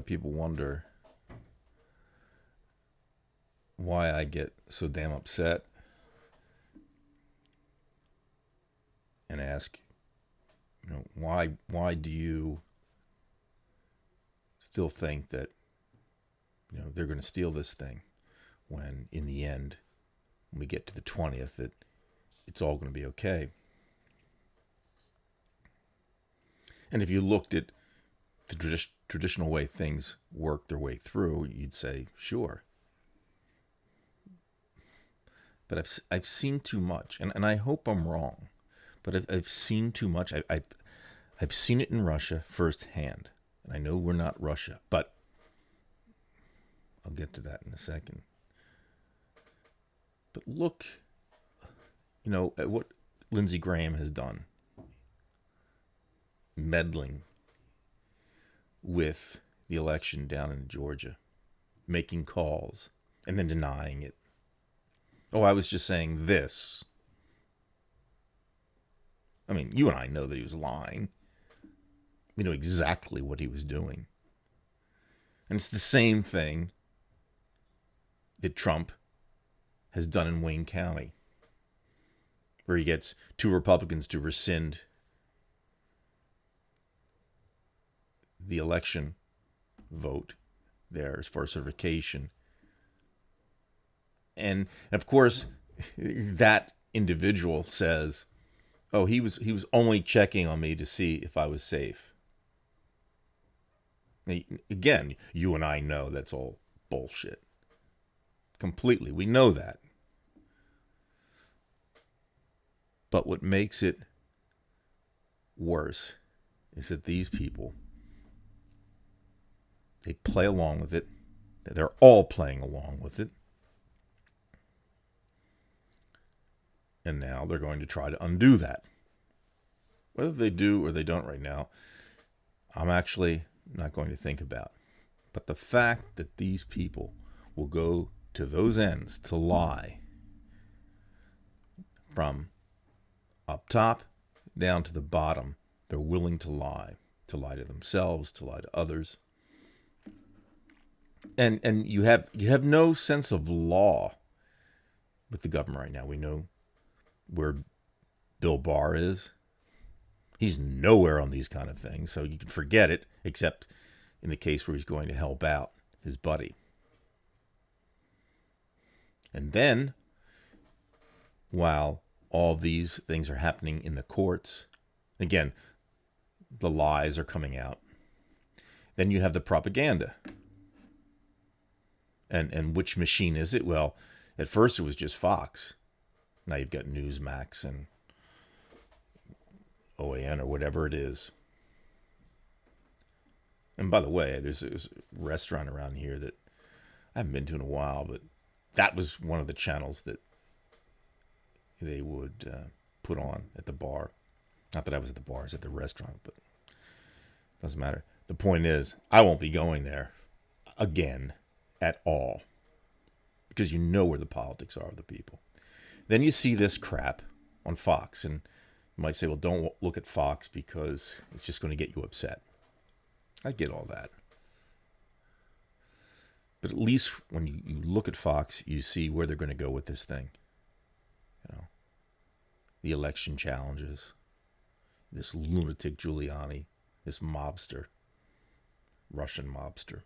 People wonder why I get so damn upset and ask, why do you still think that, they're going to steal this thing when in the end, when we get to the 20th, that it's all going to be okay. And if you looked at the traditional way things work their way through, you'd say, sure. But I've seen too much, and I hope I'm wrong, but I've seen too much. I've seen it in Russia firsthand, and I know we're not Russia, but I'll get to that in a second. But look, at what Lindsey Graham has done, meddling with the election down in Georgia, making calls, and then denying it. Oh, I was just saying this. I mean, you and I know that he was lying. We know exactly what he was doing. And it's the same thing that Trump has done in Wayne County, where he gets two Republicans to rescind the election vote there as far as certification. And of course, that individual says, oh, he was only checking on me to see if I was safe. Again, you and I know that's all bullshit. Completely. We know that. But what makes it worse is that these people, they play along with it. They're all playing along with it. And now they're going to try to undo that. Whether they do or they don't right now, I'm actually not going to think about. But the fact that these people will go to those ends to lie, from up top down to the bottom, they're willing to lie to themselves, to lie to others. And you have no sense of law with the government right now. We know where Bill Barr is. He's nowhere on these kind of things, so you can forget it, except in the case where he's going to help out his buddy. And then, while all these things are happening in the courts, again, the lies are coming out. Then you have the propaganda. And which machine is it? Well, at first it was just Fox. Now you've got Newsmax and OAN or whatever it is. And by the way, there's a restaurant around here that I haven't been to in a while, but that was one of the channels that they would put on at the bar. Not that I was at the bar, I was at the restaurant, but it doesn't matter. The point is, I won't be going there again at all, because you know where the politics are of the people. Then you see this crap on Fox, and you might say, well, don't look at Fox because it's just going to get you upset. I get all that. But at least when you look at Fox, you see where they're going to go with this thing. The election challenges, this lunatic Giuliani, this mobster, Russian mobster.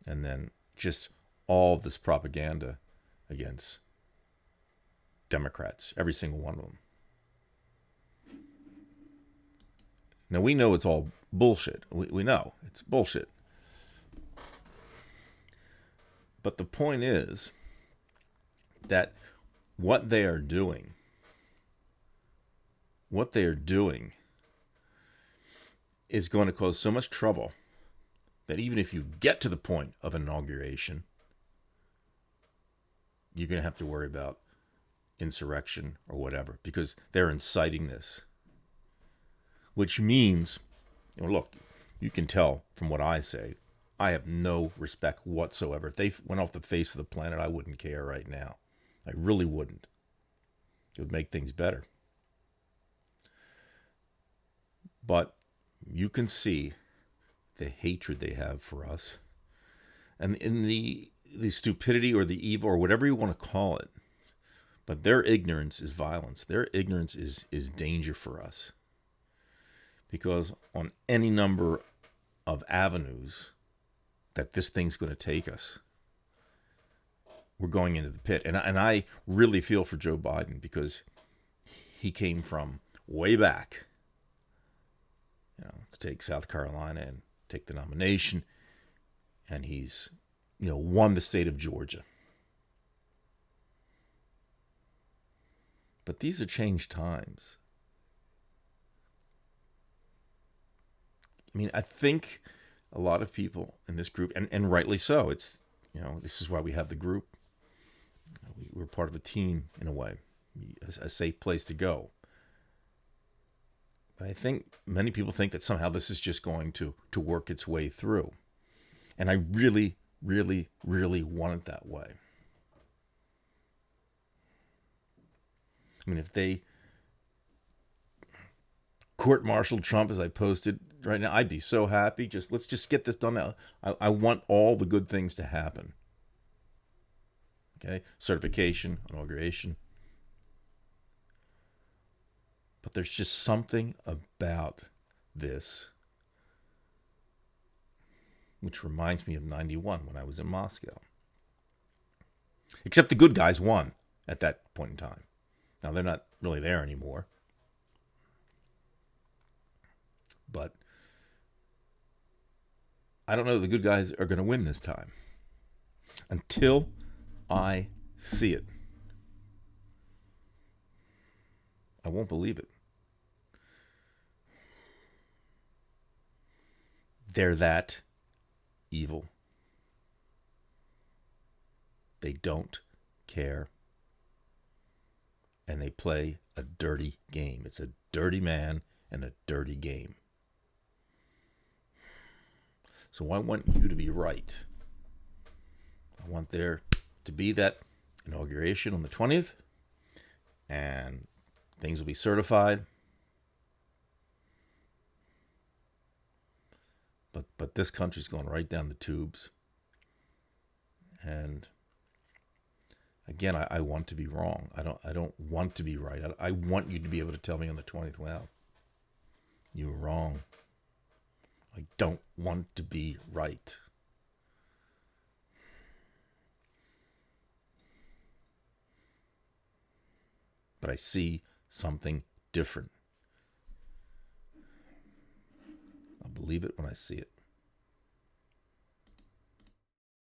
And then just all of this propaganda against Democrats, every single one of them. Now, we know it's all bullshit. We know it's bullshit. But the point is that what they are doing is going to cause so much trouble that even if you get to the point of inauguration, you're going to have to worry about insurrection or whatever, because they're inciting this. Which means, look, you can tell from what I say, I have no respect whatsoever. If they went off the face of the planet, I wouldn't care right now. I really wouldn't. It would make things better. But you can see the hatred they have for us, and in the stupidity or the evil or whatever you want to call it. But their ignorance is violence. Their ignorance is danger for us. Because on any number of avenues that this thing's going to take us, we're going into the pit. And I really feel for Joe Biden, because he came from way back, to take South Carolina and take the nomination. And he's, won the state of Georgia. But these are changed times. I mean, I think a lot of people in this group, and rightly so, it's, this is why we have the group. We're part of a team in a way, a safe place to go. But I think many people think that somehow this is just going to work its way through. And I really, really, really want it that way. I mean, if they court-martialed Trump, as I posted right now, I'd be so happy. Let's just get this done now. I want all the good things to happen. Okay, certification, inauguration. But there's just something about this which reminds me of 91 when I was in Moscow. Except the good guys won at that point in time. Now, they're not really there anymore. But I don't know if the good guys are going to win this time. Until I see it, I won't believe it. They're that evil. They don't care. And they play a dirty game. It's a dirty man and a dirty game. So I want you to be right. I want there to be that inauguration on the 20th, and things will be certified. But this country's going right down the tubes. And again, I want to be wrong. I don't want to be right. I want you to be able to tell me on the 20th, well, you were wrong. I don't want to be right. But I see something different. I'll believe it when I see it.